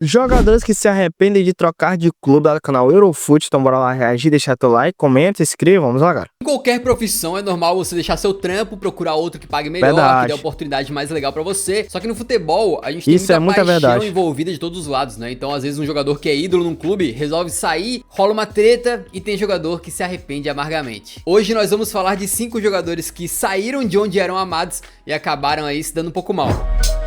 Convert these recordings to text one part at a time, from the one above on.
Jogadores que se arrependem de trocar de clube do canal Eurofoot. Então bora lá reagir, deixar teu like, comenta, se inscreva, vamos lá, cara. Em qualquer profissão é normal você deixar seu trampo, procurar outro que pague melhor, Verdade. que dê a oportunidade mais legal pra você. Só que no futebol, a gente tem Isso é muita muita paixão verdade. envolvida de todos os lados, né? Então às vezes um jogador que é ídolo num clube resolve sair, rola uma treta e tem jogador que se arrepende amargamente. Hoje nós vamos falar de 5 jogadores que saíram de onde eram amados e acabaram aí se dando um pouco mal.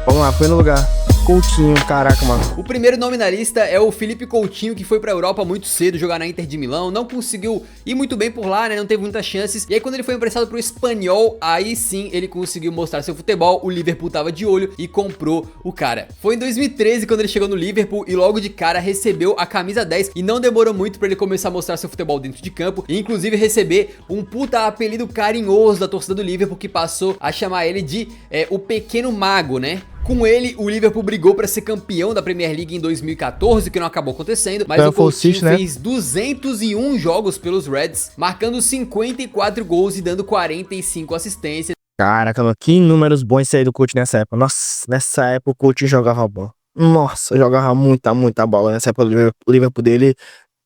Vamos lá, foi no lugar. Coutinho, caraca, mano. O primeiro nome na lista é o Felipe Coutinho, que foi pra Europa muito cedo jogar na Inter de Milão, não conseguiu ir muito bem por lá, né, não teve muitas chances, e aí quando ele foi emprestado pro Espanhol, aí sim ele conseguiu mostrar seu futebol, o Liverpool tava de olho e comprou o cara. Foi em 2013 quando ele chegou no Liverpool e logo de cara recebeu a camisa 10 e não demorou muito pra ele começar a mostrar seu futebol dentro de campo, e inclusive receber um puta apelido carinhoso da torcida do Liverpool, que passou a chamar ele de o Pequeno Mago, né? Com ele, o Liverpool brigou para ser campeão da Premier League em 2014, que não acabou acontecendo, mas o Coutinho fez 201 jogos pelos Reds, marcando 54 gols e dando 45 assistências. Caraca, mano, que números bons esse aí do Coutinho nessa época. Nossa, nessa época o Coutinho jogava bola. Nossa, jogava muita bola. Nessa época do Liverpool dele.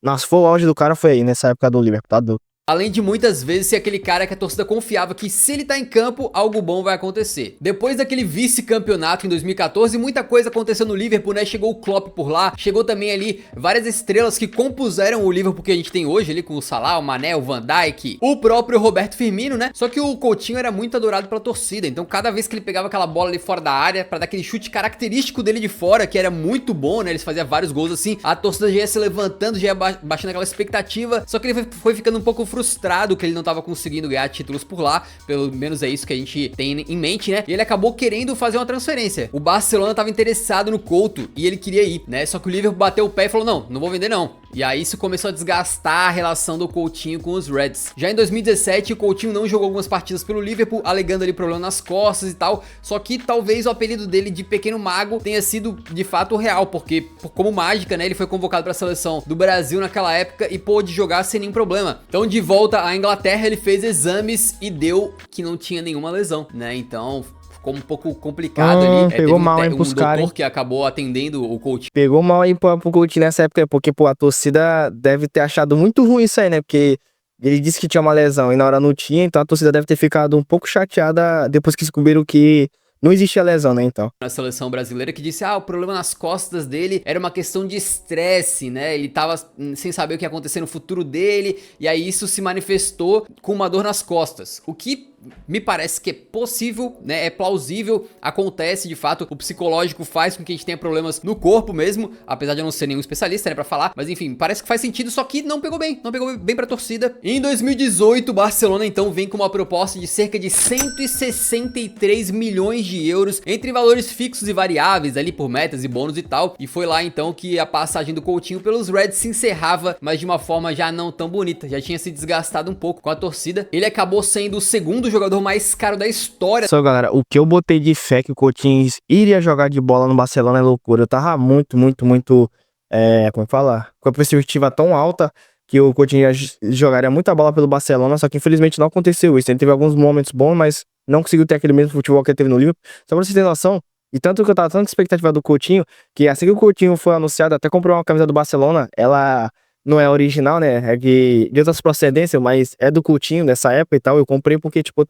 Nossa, foi o auge do cara, foi aí, nessa época do Liverpool, tá doido. Além de muitas vezes ser aquele cara que a torcida confiava que se ele tá em campo, algo bom vai acontecer. Depois daquele vice-campeonato em 2014, muita coisa aconteceu no Liverpool, né? Chegou o Klopp por lá, chegou também ali várias estrelas que compuseram o Liverpool que a gente tem hoje, ali com o Salah, o Mané, o Van Dijk, o próprio Roberto Firmino, né? Só que o Coutinho era muito adorado pela torcida, então cada vez que ele pegava aquela bola ali fora da área, pra dar aquele chute característico dele de fora, que era muito bom, né? Eles faziam vários gols assim, a torcida já ia se levantando, já ia baixando aquela expectativa, só que ele foi ficando um pouco frustrado que ele não tava conseguindo ganhar títulos por lá, pelo menos é isso que a gente tem em mente, né? E ele acabou querendo fazer uma transferência. O Barcelona tava interessado no Couto e ele queria ir, né? Só que o Liverpool bateu o pé e falou: não vou vender não. E aí isso começou a desgastar a relação do Coutinho com os Reds. Já em 2017, o Coutinho não jogou algumas partidas pelo Liverpool, alegando ali problema nas costas e tal. Só que talvez o apelido dele de Pequeno Mago tenha sido de fato real, porque como mágica, né, ele foi convocado para a seleção do Brasil naquela época e pôde jogar sem nenhum problema. Então, de volta à Inglaterra, ele fez exames e deu que não tinha nenhuma lesão, né? Então ficou um pouco complicado ali. Pegou mal aí pros caras, doutor que acabou atendendo o Coutinho. Pegou mal aí pro Coutinho nessa época, porque pô, a torcida deve ter achado muito ruim isso aí, né? Porque ele disse que tinha uma lesão e na hora não tinha, então a torcida deve ter ficado um pouco chateada depois que descobriram que não existia lesão, né, então. Na seleção brasileira, que disse, o problema nas costas dele era uma questão de estresse, né? Ele tava sem saber o que ia acontecer no futuro dele, e aí isso se manifestou com uma dor nas costas. O que me parece que é possível, né? É plausível, acontece de fato. O psicológico faz com que a gente tenha problemas no corpo mesmo, apesar de eu não ser nenhum especialista, né, pra falar. Mas enfim, parece que faz sentido, só que não pegou bem pra torcida. Em 2018, o Barcelona então vem com uma proposta de cerca de 163 milhões de euros, entre valores fixos e variáveis ali por metas e bônus e tal. E foi lá então que a passagem do Coutinho pelos Reds se encerrava, mas de uma forma já não tão bonita. Já tinha se desgastado um pouco com a torcida. Ele acabou sendo o segundo jogador mais caro da história. Só galera, o que eu botei de fé que o Coutinho iria jogar de bola no Barcelona é loucura. Eu tava muito, como é que falar? Com a perspectiva tão alta que o Coutinho jogaria muita bola pelo Barcelona, só que infelizmente não aconteceu isso. Ele teve alguns momentos bons, mas não conseguiu ter aquele mesmo futebol que ele teve no Liverpool. Só pra vocês terem noção, e tanto que eu tava tanta expectativa do Coutinho, que assim que o Coutinho foi anunciado, até comprou uma camisa do Barcelona, ela não é original, né? É de outras procedências, mas é do Coutinho nessa época e tal. Eu comprei porque, tipo,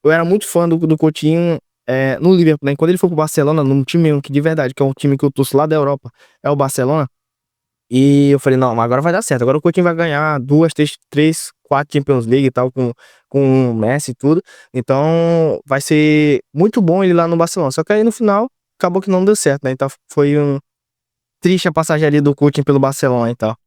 eu era muito fã do Coutinho no Liverpool, né? Quando ele foi pro Barcelona, num time que de verdade, que é um time que eu torço lá da Europa, é o Barcelona. E eu falei, não, agora vai dar certo. Agora o Coutinho vai ganhar 2, 3, 4 Champions League e tal, com o Messi e tudo. Então vai ser muito bom ele lá no Barcelona. Só que aí no final, acabou que não deu certo, né? Então foi triste a passagem ali do Coutinho pelo Barcelona e tal.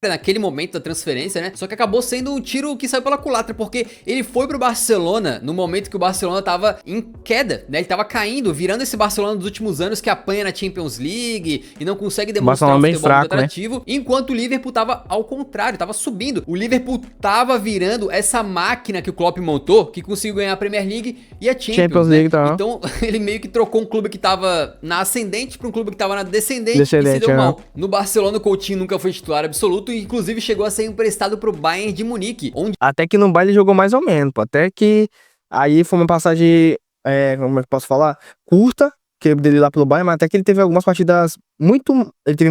Naquele momento da transferência, né? Só que acabou sendo um tiro que saiu pela culatra, porque ele foi pro Barcelona no momento que o Barcelona tava em queda, né? Ele tava caindo, virando esse Barcelona dos últimos anos que apanha na Champions League e não consegue demonstrar um bem futebol muito fraco, atrativo, né? Enquanto o Liverpool tava ao contrário, tava subindo. O Liverpool tava virando essa máquina que o Klopp montou, que conseguiu ganhar a Premier League e a Champions League, né? Então ele meio que trocou um clube que tava na ascendente pra um clube que tava na descendente e se deu mal. No Barcelona, o Coutinho nunca foi titular absoluto, inclusive chegou a ser emprestado pro Bayern de Munique, onde... Até que no Bayern ele jogou mais ou menos, pô. Até que aí foi uma passagem, como é que eu posso falar? Curta, que dele lá pelo Bayern, mas até que ele teve algumas partidas ele teve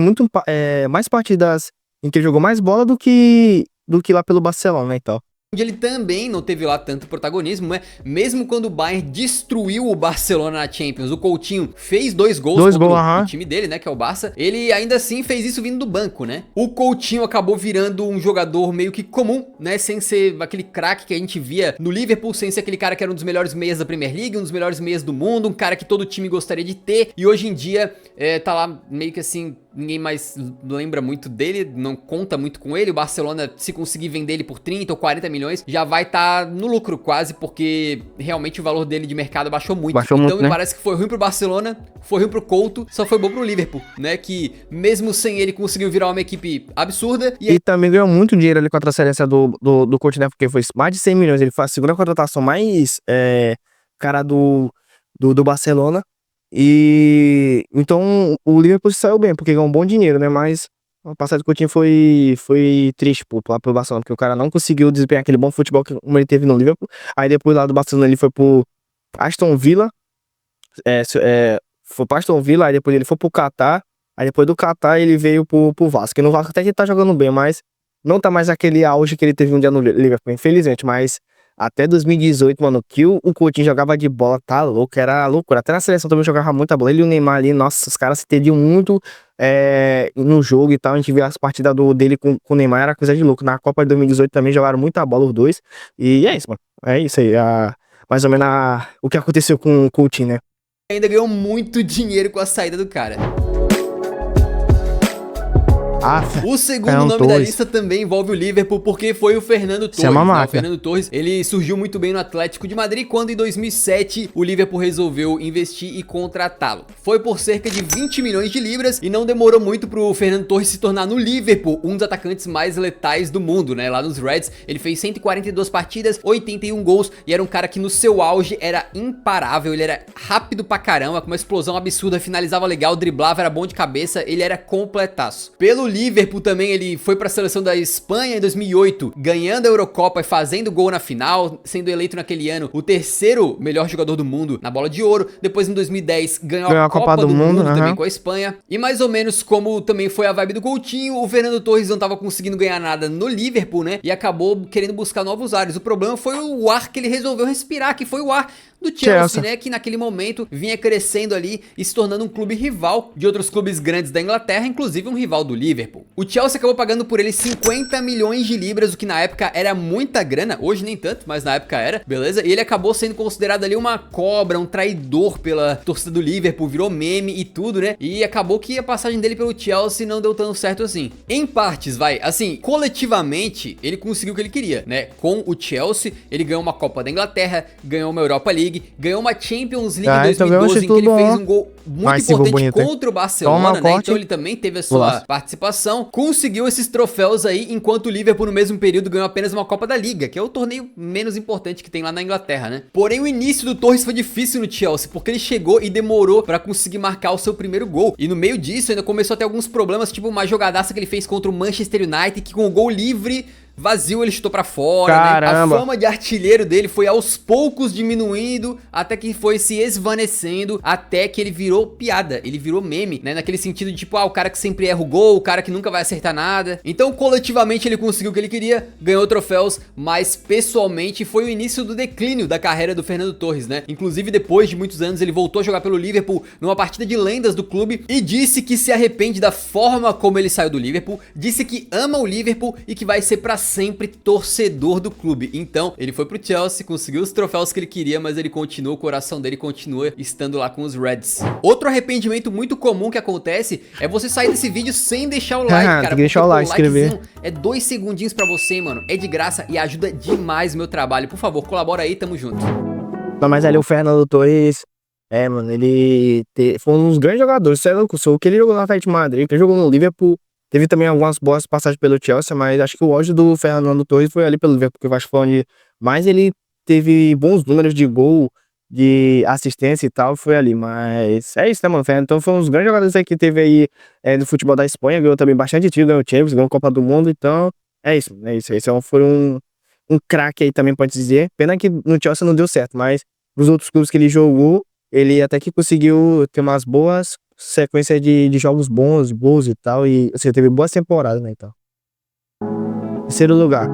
mais partidas em que ele jogou mais bola do que lá pelo Barcelona, né, e tal. Onde ele também não teve lá tanto protagonismo, né? Mesmo quando o Bayern destruiu o Barcelona na Champions, o Coutinho fez 2 gols contra o time dele, né, que é o Barça, ele ainda assim fez isso vindo do banco, né? O Coutinho acabou virando um jogador meio que comum, né, sem ser aquele craque que a gente via no Liverpool, sem ser aquele cara que era um dos melhores meias da Premier League, um dos melhores meias do mundo, um cara que todo time gostaria de ter, e hoje em dia tá lá meio que assim, ninguém mais lembra muito dele, não conta muito com ele. O Barcelona, se conseguir vender ele por 30 ou 40 milhões, já vai estar no lucro quase, porque realmente o valor dele de mercado baixou muito. Então me parece que foi ruim pro Barcelona, foi ruim pro Couto, só foi bom pro Liverpool, né? Que mesmo sem ele conseguiu virar uma equipe absurda. E também ganhou muito dinheiro ali com a transferência do Couto, né? Porque foi mais de 100 milhões. Ele foi a segunda contratação mais cara do Barcelona. E então o Liverpool saiu bem, porque ganhou um bom dinheiro, né? Mas a passagem do Coutinho foi triste lá pro Barcelona, porque o cara não conseguiu desempenhar aquele bom futebol que ele teve no Liverpool. Aí depois lá do Barcelona ele foi pro Aston Villa. Foi pro Aston Villa, aí depois ele foi pro Qatar. Aí depois do Qatar ele veio pro Vasco. E no Vasco até que ele tá jogando bem, mas não tá mais aquele auge que ele teve um dia no Liverpool, infelizmente. Mas até 2018, mano, que o Coutinho jogava de bola, tá louco, era loucura. Até na seleção também jogava muita bola. Ele e o Neymar ali, nossa, os caras se entendiam muito no jogo e tal. A gente via as partidas dele com o Neymar, era coisa de louco. Na Copa de 2018 também jogaram muita bola os dois. E é isso, mano. É isso aí. Mais ou menos o que aconteceu com o Coutinho, né? Ainda ganhou muito dinheiro com a saída do cara. O segundo nome da lista também envolve o Liverpool, porque foi o Fernando Torres. O Fernando Torres, ele surgiu muito bem no Atlético de Madrid, quando em 2007 o Liverpool resolveu investir e contratá-lo. Foi por cerca de 20 milhões de libras e não demorou muito pro Fernando Torres se tornar no Liverpool um dos atacantes mais letais do mundo, né? Lá nos Reds, ele fez 142 partidas, 81 gols e era um cara que no seu auge era imparável, ele era rápido pra caramba, com uma explosão absurda, finalizava legal, driblava, era bom de cabeça, ele era completaço. Pelo Liverpool também, ele foi para a seleção da Espanha em 2008, ganhando a Eurocopa e fazendo gol na final, sendo eleito naquele ano o terceiro melhor jogador do mundo na bola de ouro. Depois em 2010 ganhou a Copa do Mundo também com a Espanha. E mais ou menos como também foi a vibe do Coutinho, o Fernando Torres não tava conseguindo ganhar nada no Liverpool, né? E acabou querendo buscar novos ares. O problema foi o ar que ele resolveu respirar, que foi o ar do Chelsea, né, que naquele momento vinha crescendo ali e se tornando um clube rival de outros clubes grandes da Inglaterra, inclusive um rival do Liverpool. O Chelsea acabou pagando por ele 50 milhões de libras, o que na época era muita grana, hoje nem tanto, mas na época era, beleza? E ele acabou sendo considerado ali uma cobra, um traidor pela torcida do Liverpool, virou meme e tudo, né? E acabou que a passagem dele pelo Chelsea não deu tão certo assim. Em partes, assim, coletivamente, ele conseguiu o que ele queria, né? Com o Chelsea, ele ganhou uma Copa da Inglaterra, ganhou uma Europa League, ganhou uma Champions League em 2012, em que ele fez um gol muito importante contra o Barcelona, né? Então ele também teve a sua participação, conseguiu esses troféus aí, enquanto o Liverpool no mesmo período ganhou apenas uma Copa da Liga, que é o torneio menos importante que tem lá na Inglaterra, né? Porém, o início do Torres foi difícil no Chelsea, porque ele chegou e demorou pra conseguir marcar o seu primeiro gol. E no meio disso ainda começou a ter alguns problemas, tipo uma jogadaça que ele fez contra o Manchester United, que com o gol livre vazio ele chutou pra fora, né? A fama de artilheiro dele foi aos poucos diminuindo, até que foi se esvanecendo, até que ele virou piada, ele virou meme, né? Naquele sentido de tipo, o cara que sempre erra o gol, o cara que nunca vai acertar nada. Então, coletivamente ele conseguiu o que ele queria, ganhou troféus, mas pessoalmente foi o início do declínio da carreira do Fernando Torres, né? Inclusive, depois de muitos anos, ele voltou a jogar pelo Liverpool numa partida de lendas do clube e disse que se arrepende da forma como ele saiu do Liverpool, disse que ama o Liverpool e que vai ser pra sempre torcedor do clube. Então, ele foi pro Chelsea, conseguiu os troféus que ele queria, mas ele continua, o coração dele continua estando lá com os Reds. Outro arrependimento muito comum que acontece é você sair desse vídeo sem deixar o like, cara. Tem que deixar o like, inscrever. É 2 segundinhos pra você, mano. É de graça e ajuda demais o meu trabalho. Por favor, colabora aí, tamo junto. Não, mas ali o Fernando Torres, mano, ele foi um dos grandes jogadores. Você é louco, o que ele jogou no Atlético de Madrid, que ele jogou no Liverpool. Teve também algumas boas passagens pelo Chelsea, mas acho que o auge do Fernando Torres foi ali pelo Liverpool, porque eu acho que foi onde mais ele teve bons números de gol, de assistência e tal, foi ali. Mas é isso, né, mano? Então foi um dos grandes jogadores aí que teve aí no futebol da Espanha, ganhou também bastante título, ganhou Champions, ganhou Copa do Mundo, então é isso, é isso. Esse foi um craque aí também, pode dizer. Pena que no Chelsea não deu certo, mas nos outros clubes que ele jogou, ele até que conseguiu ter umas boas sequências de jogos bons, gols e tal, e você teve boas temporadas, né, então. Terceiro lugar.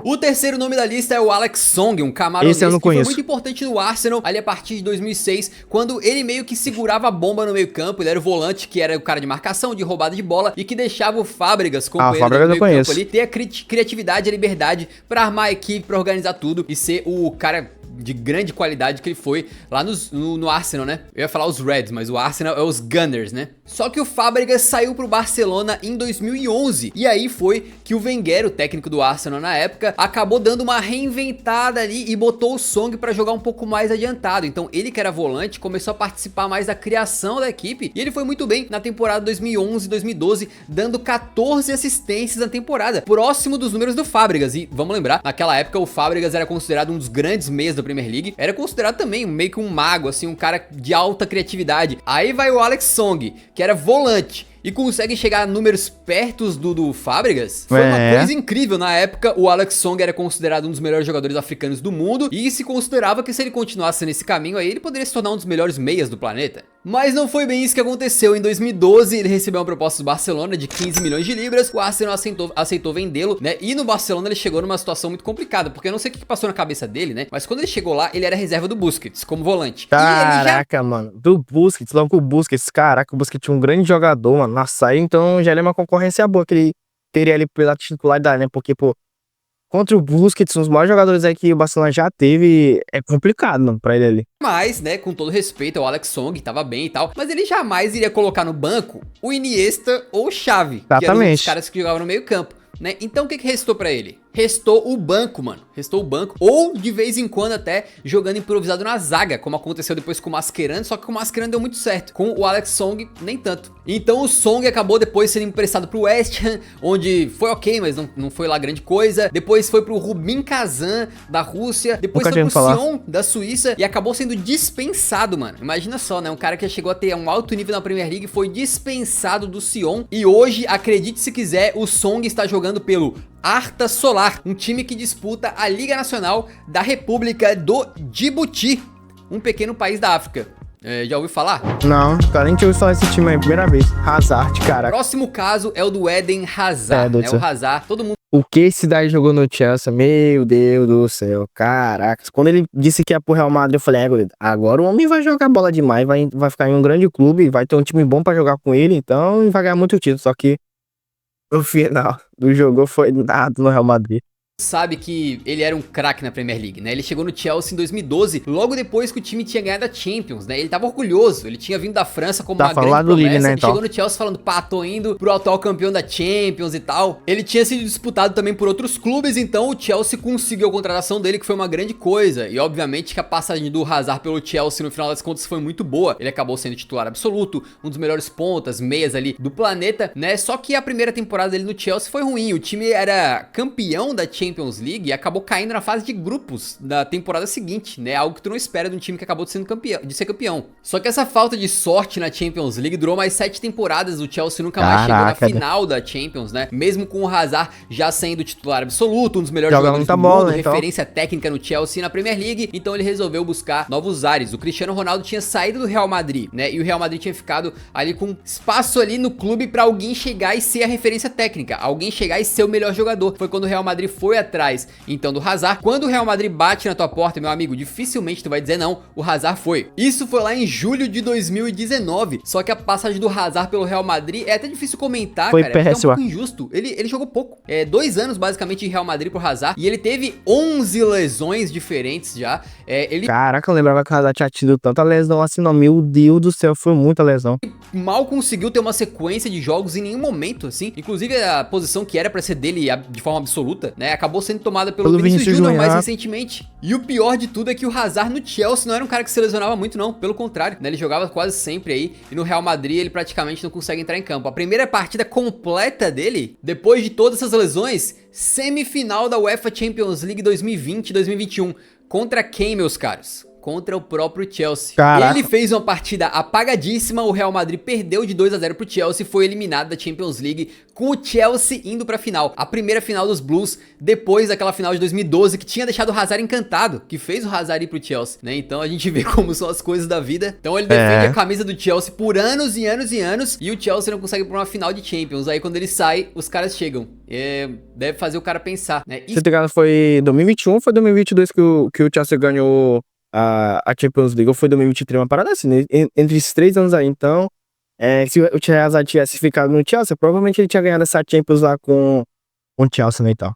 O terceiro nome da lista é o Alex Song, um camaronês Esse eu não que foi conheço. muito importante no Arsenal ali a partir de 2006, quando ele meio que segurava a bomba no meio campo. Ele era o volante, que era o cara de marcação, de roubada de bola, e que deixava o Fábregas, companheiro Fábregas do eu meio campo conheço. ali, ter a criatividade e a liberdade pra armar a equipe, pra organizar tudo e ser o cara de grande qualidade que ele foi lá no Arsenal, né? Eu ia falar os Reds, mas o Arsenal é os Gunners, né? Só que o Fábregas saiu pro Barcelona em 2011, e aí foi que o Wenger, o técnico do Arsenal na época, acabou dando uma reinventada ali e botou o Song pra jogar um pouco mais adiantado. Então ele, que era volante, começou a participar mais da criação da equipe, e ele foi muito bem na temporada 2011-2012, dando 14 assistências na temporada, próximo dos números do Fábregas. E vamos lembrar, naquela época o Fábregas era considerado um dos grandes meias da Premier League, era considerado também meio que um mago, assim, um cara de alta criatividade. Aí vai o Alex Song, que era volante, e consegue chegar a números perto do Fábregas. Foi uma coisa incrível. Na época, o Alex Song era considerado um dos melhores jogadores africanos do mundo, e se considerava que se ele continuasse nesse caminho aí, ele poderia se tornar um dos melhores meias do planeta. Mas não foi bem isso que aconteceu. Em 2012, ele recebeu uma proposta do Barcelona de 15 milhões de libras, o Arsenal aceitou vendê-lo, né? E no Barcelona ele chegou numa situação muito complicada, porque eu não sei o que passou na cabeça dele, né? Mas quando ele chegou lá, ele era reserva do Busquets, como volante. Caraca, mano, do Busquets, logo o Busquets, caraca, o Busquets tinha um grande jogador, mano, nossa, aí então já é uma concorrência boa que ele teria ali pela titularidade, né? Porque, pô, contra o Busquets, um dos maiores jogadores aí que o Barcelona já teve, é complicado, mano, pra ele ali. Mas, né, com todo respeito ao Alex Song, tava bem e tal, mas ele jamais iria colocar no banco o Iniesta ou o Xavi, que eram os caras que jogavam no meio campo, né? Então o que restou pra ele? Restou o banco, mano. Restou o banco. Ou, de vez em quando, até jogando improvisado na zaga, como aconteceu depois com o Mascherano. Só que o Mascherano deu muito certo. Com o Alex Song, nem tanto. Então o Song acabou depois sendo emprestado pro West Ham, onde foi ok, mas não foi lá grande coisa. Depois foi pro Rubin Kazan, da Rússia. Depois foi pro Sion, da Suíça. E acabou sendo dispensado, mano. Imagina só, né? Um cara que chegou a ter um alto nível na Premier League foi dispensado do Sion. E hoje, acredite se quiser, o Song está jogando pelo Arta Solar, um time que disputa a Liga Nacional da República do Djibouti, um pequeno país da África. Já ouviu falar? Não, cara, nem tinha ouvido falar desse time aí, primeira vez. Hazard, cara. Próximo caso é o do Eden Hazard, né? O Hazard, todo mundo... O que esse daí jogou no Chelsea, meu Deus do céu, caraca. Quando ele disse que ia pro Real Madrid, eu falei, agora o homem vai jogar bola demais, vai ficar em um grande clube, vai ter um time bom pra jogar com ele, então vai ganhar muito título, só que no final do jogo foi nada no Real Madrid. Sabe que ele era um craque na Premier League, né? Ele chegou no Chelsea em 2012, logo depois que o time tinha ganhado a Champions, né? Ele tava orgulhoso, ele tinha vindo da França como uma grande promessa, Lille, né, então. Chegou no Chelsea falando, pá, tô indo pro atual campeão da Champions e tal. Ele tinha sido disputado também por outros clubes, então o Chelsea conseguiu a contratação dele, que foi uma grande coisa. E obviamente que a passagem do Hazard pelo Chelsea no final das contas foi muito boa. Ele acabou sendo titular absoluto, um dos melhores pontas, meias ali do planeta, né? Só que a primeira temporada dele no Chelsea foi ruim, o time era campeão da Champions League e acabou caindo na fase de grupos da temporada seguinte, né? Algo que tu não espera de um time que acabou de ser campeão. Só que essa falta de sorte na Champions League durou mais 7 temporadas, o Chelsea nunca mais chegou na final da Champions, né? Mesmo com o Hazard já sendo titular absoluto, um dos melhores jogadores do mundo, referência técnica no Chelsea e na Premier League, então ele resolveu buscar novos ares. O Cristiano Ronaldo tinha saído do Real Madrid, né? E o Real Madrid tinha ficado ali com espaço ali no clube pra alguém chegar e ser a referência técnica, alguém chegar e ser o melhor jogador. Foi quando o Real Madrid foi atrás então do Hazard. Quando o Real Madrid bate na tua porta, meu amigo, dificilmente tu vai dizer não, o Hazard foi. Isso foi lá em julho de 2019, só que a passagem do Hazard pelo Real Madrid é até difícil comentar, cara, é um pouco injusto. Ele jogou pouco, 2 anos basicamente de Real Madrid pro Hazard, e ele teve 11 lesões diferentes já. Caraca, eu lembrava que o Hazard tinha tido tanta lesão assim, não, meu Deus do céu, foi muita lesão. Mal conseguiu ter uma sequência de jogos em nenhum momento, assim. Inclusive a posição que era pra ser dele de forma absoluta, né, acabou sendo tomada pelo Vinícius Júnior mais recentemente. E o pior de tudo é que o Hazard no Chelsea não era um cara que se lesionava muito, não. Pelo contrário, né, ele jogava quase sempre aí. E no Real Madrid ele praticamente não consegue entrar em campo. A primeira partida completa dele, depois de todas essas lesões, semifinal da UEFA Champions League 2020-2021. Contra quem, meus caros? contra o próprio Chelsea. Caraca. Ele fez uma partida apagadíssima, o Real Madrid perdeu de 2-0 pro Chelsea e foi eliminado da Champions League, com o Chelsea indo pra final. A primeira final dos Blues, depois daquela final de 2012, que tinha deixado o Hazard encantado, que fez o Hazard ir pro Chelsea, né? Então a gente vê como são as coisas da vida. Então ele defende a camisa do Chelsea por anos e anos e anos, e o Chelsea não consegue ir pra uma final de Champions. Aí quando ele sai, os caras chegam. Deve fazer o cara pensar, né? Se te engano, foi 2021 ou foi 2022 que o Chelsea ganhou a Champions League? Ou foi 2023? Uma parada assim, né? Entre esses 3 anos aí. Então, se o Hazard tivesse ficado no Chelsea, provavelmente ele tinha ganhado essa Champions lá com o Chelsea, né, e tal.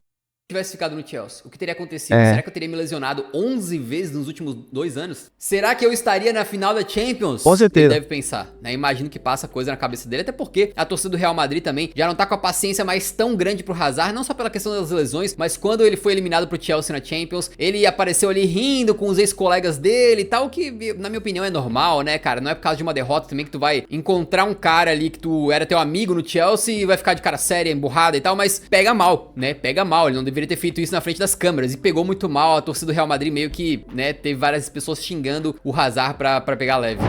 Tivesse ficado no Chelsea, o que teria acontecido? Será que eu teria me lesionado 11 vezes nos últimos 2 anos? Será que eu estaria na final da Champions? Com certeza. Ele deve pensar, né? Imagino que passa coisa na cabeça dele, até porque a torcida do Real Madrid também já não tá com a paciência mais tão grande pro Hazard, não só pela questão das lesões, mas quando ele foi eliminado pro Chelsea na Champions, ele apareceu ali rindo com os ex-colegas dele e tal, que na minha opinião é normal, né, cara? Não é por causa de uma derrota também que tu vai encontrar um cara ali que tu era teu amigo no Chelsea e vai ficar de cara séria, emburrada e tal, mas pega mal, né? Pega mal, ele não deveria ter feito isso na frente das câmeras e pegou muito mal. A torcida do Real Madrid meio que, né, teve várias pessoas xingando o Hazard pra pegar leve.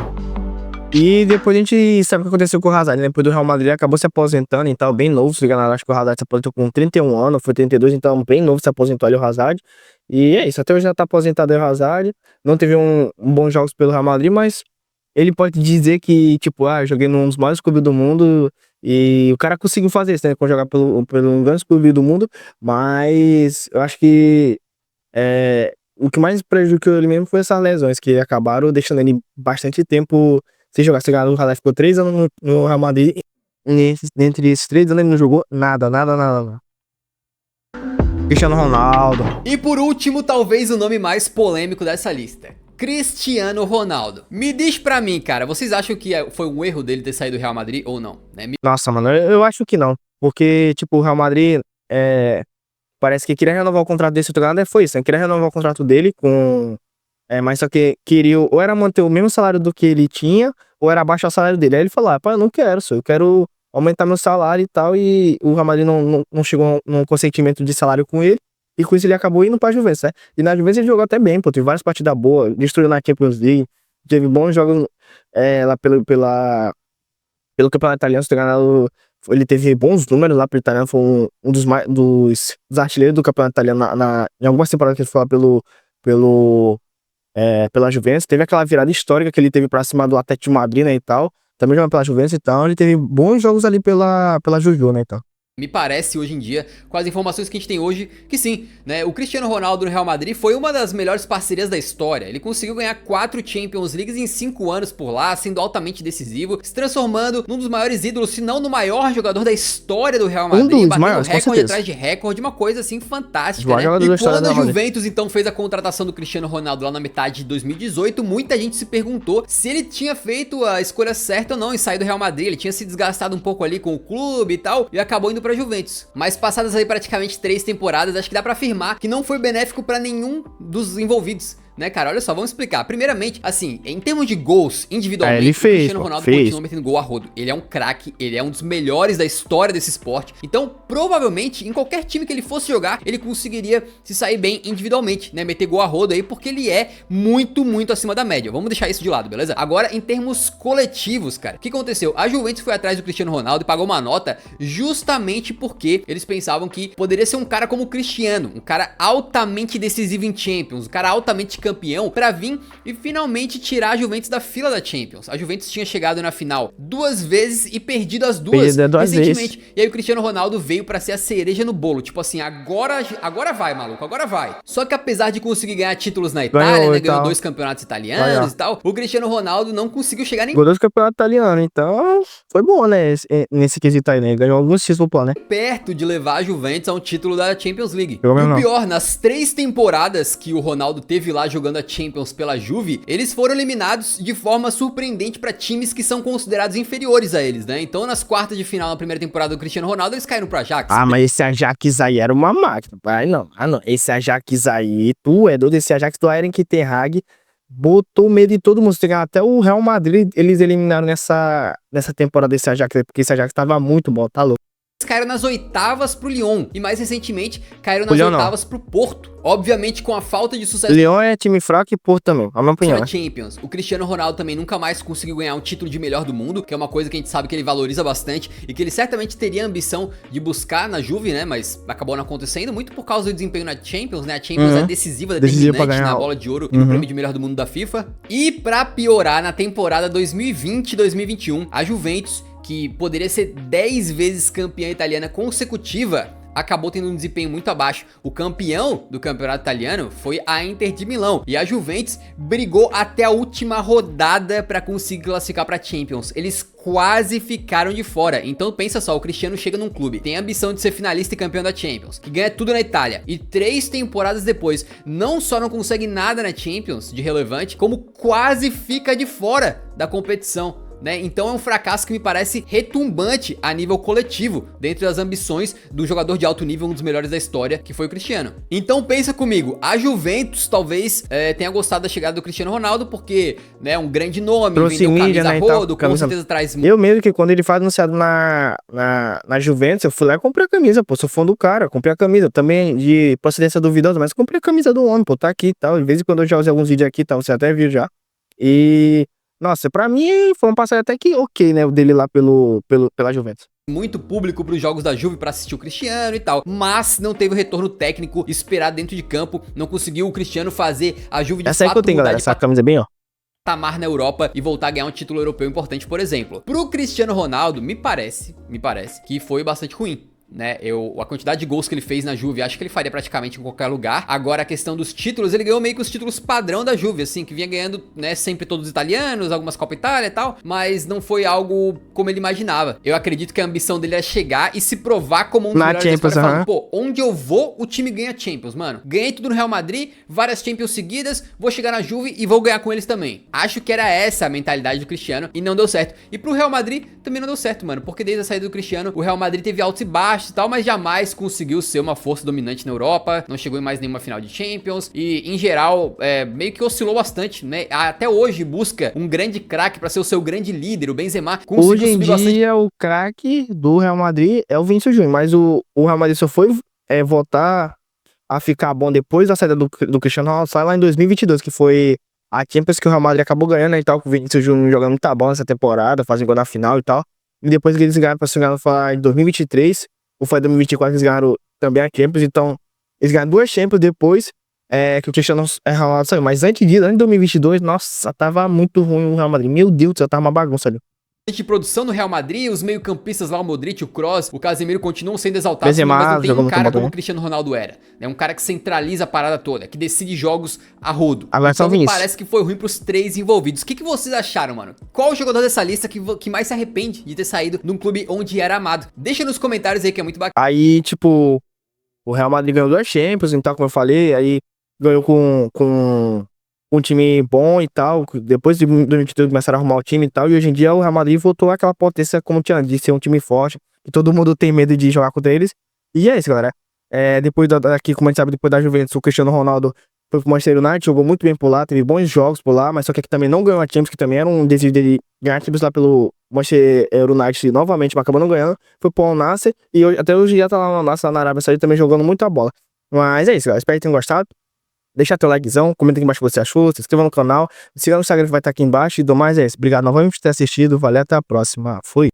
E depois a gente sabe o que aconteceu com o Hazard, né? Depois do Real Madrid acabou se aposentando e tal, bem novo, se enganar, acho que o Hazard se aposentou com 31 anos, foi 32, então bem novo se aposentou ali o Hazard. E é isso, até hoje já tá aposentado aí o Hazard, não teve um bons jogos pelo Real Madrid, mas ele pode dizer que, tipo, eu joguei num dos maiores clubes do mundo e o cara conseguiu fazer isso, né? Com jogar pelo um grande clube do mundo, mas eu acho que o que mais prejudicou ele mesmo foi essas lesões, que acabaram deixando ele bastante tempo sem jogar. O Hazard ficou 3 anos no Real Madrid, e entre esses 3 anos ele não jogou nada. Cristiano Ronaldo. E por último, talvez o nome mais polêmico dessa lista: Cristiano Ronaldo. Me diz pra mim, cara, vocês acham que foi um erro dele ter saído do Real Madrid ou não? Né? Nossa, mano, eu acho que não. Porque, tipo, o Real Madrid parece que queria renovar o contrato desse outro lado, foi isso, né? Queria renovar o contrato dele com... mas só que queria ou era manter o mesmo salário do que ele tinha, ou era abaixar o salário dele. Aí ele falou, pá, eu não quero, eu quero aumentar meu salário e tal, e o Real Madrid não chegou num consentimento de salário com ele, e com isso ele acabou indo pra Juventus, né? E na Juventus ele jogou até bem, pô, teve várias partidas boas, destruiu na Champions League, teve bons jogos lá pelo campeonato italiano, se não engano, ele teve bons números lá pelo italiano, foi um dos artilheiros do campeonato italiano em algumas temporadas que ele foi lá pela Juventus. Teve aquela virada histórica que ele teve pra cima do Atlético de Madrid, né, e tal. Também jogando pela Juventus e tal. Ele teve bons jogos ali pela Juju, né, e tal. Me parece hoje em dia, com as informações que a gente tem hoje, que sim, né? O Cristiano Ronaldo no Real Madrid foi uma das melhores parcerias da história. Ele conseguiu ganhar 4 Champions Leagues em 5 anos por lá, sendo altamente decisivo, se transformando num dos maiores ídolos, se não no maior jogador da história do Real Madrid, batendo maiores, recorde atrás de recorde, uma coisa assim fantástica, né? E quando a Juventus então fez a contratação do Cristiano Ronaldo lá na metade de 2018, muita gente se perguntou se ele tinha feito a escolha certa ou não em sair do Real Madrid. Ele tinha se desgastado um pouco ali com o clube e tal, e acabou indo pra Juventus. Mas passadas aí praticamente 3 temporadas, acho que dá pra afirmar que não foi benéfico pra nenhum dos envolvidos, né, cara? Olha só, vamos explicar. Primeiramente, assim, em termos de gols, individualmente, o Cristiano Ronaldo continua metendo gol a rodo. Ele é um craque, ele é um dos melhores da história desse esporte. Então, provavelmente, em qualquer time que ele fosse jogar, ele conseguiria se sair bem individualmente, né? Meter gol a rodo aí, porque ele é muito, muito acima da média. Vamos deixar isso de lado, beleza? Agora, em termos coletivos, cara, o que aconteceu? A Juventus foi atrás do Cristiano Ronaldo e pagou uma nota justamente porque eles pensavam que poderia ser um cara como o Cristiano, um cara altamente decisivo em Champions, um cara altamente campeão, pra vir e finalmente tirar a Juventus da fila da Champions. A Juventus tinha chegado na final 2 vezes e perdido as duas recentemente. E aí o Cristiano Ronaldo veio pra ser a cereja no bolo, tipo assim, agora vai, maluco, agora vai. Só que apesar de conseguir ganhar títulos na Itália, né, ganhou 2 campeonatos italianos e tal, o Cristiano Ronaldo não conseguiu chegar nem... Ganhou 2 campeonatos italianos, então foi bom, né, nesse quesito aí, né, ganhou alguns títulos pro né. Perto de levar a Juventus a um título da Champions League. E o pior, nas 3 temporadas que o Ronaldo teve lá jogando a Champions pela Juve, eles foram eliminados de forma surpreendente pra times que são considerados inferiores a eles, né? Então nas quartas de final na primeira temporada do Cristiano Ronaldo, eles caíram pro Ajax. Mas esse Ajax aí era uma máquina. Não. Esse Ajax aí, tu é doido, esse Ajax do Erik ten Hag botou medo de todo mundo. Até o Real Madrid, eles eliminaram nessa temporada desse Ajax, porque esse Ajax tava muito bom, tá louco. caíram nas oitavas pro Lyon. E mais recentemente, caíram nas Lyon não. oitavas pro Porto. Obviamente, com a falta de sucesso Lyon é time fraco e Porto também, a minha opinião. na Champions. O Cristiano Ronaldo também nunca mais conseguiu ganhar um título de melhor do mundo, que é uma coisa que a gente sabe que ele valoriza bastante e que ele certamente teria a ambição de buscar na Juve, né? Mas acabou não acontecendo, muito por causa do desempenho na Champions, né? A Champions é decisiva, determinante na bola de ouro e no prêmio de melhor do mundo da FIFA. E pra piorar, na temporada 2020-2021, a Juventus, que poderia ser 10 vezes campeã italiana consecutiva, acabou tendo um desempenho muito abaixo. O campeão do campeonato italiano foi a Inter de Milão, e a Juventus brigou até a última rodada para conseguir classificar para Champions. Eles quase ficaram de fora. Então pensa só, o Cristiano chega num clube, tem a ambição de ser finalista e campeão da Champions, que ganha tudo na Itália, e 3 temporadas depois, não só não consegue nada na Champions de relevante, como quase fica de fora da competição. Né? Então é um fracasso que me parece retumbante a nível coletivo, dentro das ambições do jogador de alto nível, um dos melhores da história, que foi o Cristiano. Então pensa comigo, a Juventus talvez tenha gostado da chegada do Cristiano Ronaldo, porque é um grande nome, trouxe mídia, né, rodo, com certeza traz... Eu mesmo que quando ele foi anunciado na Juventus, eu fui lá e comprei a camisa, pô, sou fã do cara, comprei a camisa, também de procedência duvidosa, mas comprei a camisa do homem, pô, tá aqui e tal, de vez em quando eu já usei alguns vídeos aqui e tal, você até viu já, e... Nossa, pra mim foi um passageiro até que ok, né, o dele lá pela Juventus. Muito público pros jogos da Juve pra assistir o Cristiano e tal, mas não teve o retorno técnico esperado dentro de campo, não conseguiu o Cristiano fazer a Juve de essa aí que eu tenho, galera, essa camisa é bem, ó. Patamar na Europa e voltar a ganhar um título europeu importante, por exemplo. Pro Cristiano Ronaldo, me parece que foi bastante ruim. Né, a quantidade de gols que ele fez na Juve, acho que ele faria praticamente em qualquer lugar. Agora a questão dos títulos, ele ganhou meio que os títulos padrão da Juve, assim, que vinha ganhando, né, sempre todos os italianos, algumas Copa Itália e tal, mas não foi algo como ele imaginava. Eu acredito que a ambição dele é chegar e se provar como um dos melhores da história, falando, pô, onde eu vou, o time ganha Champions, mano. Ganhei tudo no Real Madrid, várias Champions seguidas, vou chegar na Juve e vou ganhar com eles também. Acho que era essa a mentalidade do Cristiano e não deu certo. E pro Real Madrid também não deu certo, mano, porque desde a saída do Cristiano, o Real Madrid teve altos e baixos e tal, mas jamais conseguiu ser uma força dominante na Europa, não chegou em mais nenhuma final de Champions e, em geral, meio que oscilou bastante, né? Até hoje busca um grande craque pra ser o seu grande líder, o Benzema. Hoje em dia, o craque do Real Madrid é o Vinícius Júnior, mas o Real Madrid só foi voltar a ficar bom depois da saída do Cristiano Ronaldo, só lá em 2022, que foi a Champions que o Real Madrid acabou ganhando e tal, com o Vinícius Júnior jogando muita bola nessa temporada, fazendo gol na final e tal. E depois que eles ganharam pra se ganhar em 2023, ou foi em 2024 eles ganharam também a Champions, então eles ganharam 2 Champions depois que o Cristiano Ronaldo saiu. Mas antes disso, antes de 2022, nossa, tava muito ruim o Real Madrid. Meu Deus do céu, tava uma bagunça ali. De produção no Real Madrid, os meio-campistas lá, o Modric, o Kroos, o Casemiro continuam sendo exaltados, Benzema, mas não tem um cara como bom. o Cristiano Ronaldo era. É um cara que centraliza a parada toda, que decide jogos a rodo. Agora então parece que foi ruim pros 3 envolvidos. O que vocês acharam, mano? Qual o jogador dessa lista que mais se arrepende de ter saído de um clube onde era amado? Deixa nos comentários aí que é muito bacana. Aí, tipo, o Real Madrid ganhou 2 Champions, então, como eu falei, aí ganhou com um time bom e tal, depois de 2022 começaram a arrumar o time e tal, e hoje em dia o Real Madrid voltou àquela potência, como tinha de ser um time forte, e todo mundo tem medo de jogar contra eles, e é isso, galera. Depois daqui, como a gente sabe, depois da Juventus, o Cristiano Ronaldo foi pro Manchester United, jogou muito bem por lá, teve bons jogos por lá, mas só que aqui também não ganhou a Champions, que também era um desejo dele ganhar a Champions lá pelo Manchester United novamente, mas acabou não ganhando, foi pro Al Nassr, e hoje, até hoje já tá lá no Al Nassr, lá na Arábia Saudita, também jogando muita bola. Mas é isso, galera, espero que tenham gostado. Deixa teu likezão, comenta aqui embaixo o que você achou, se inscreva no canal, siga no Instagram que vai estar aqui embaixo, e do mais é isso. Obrigado novamente por ter assistido, valeu, até a próxima, fui!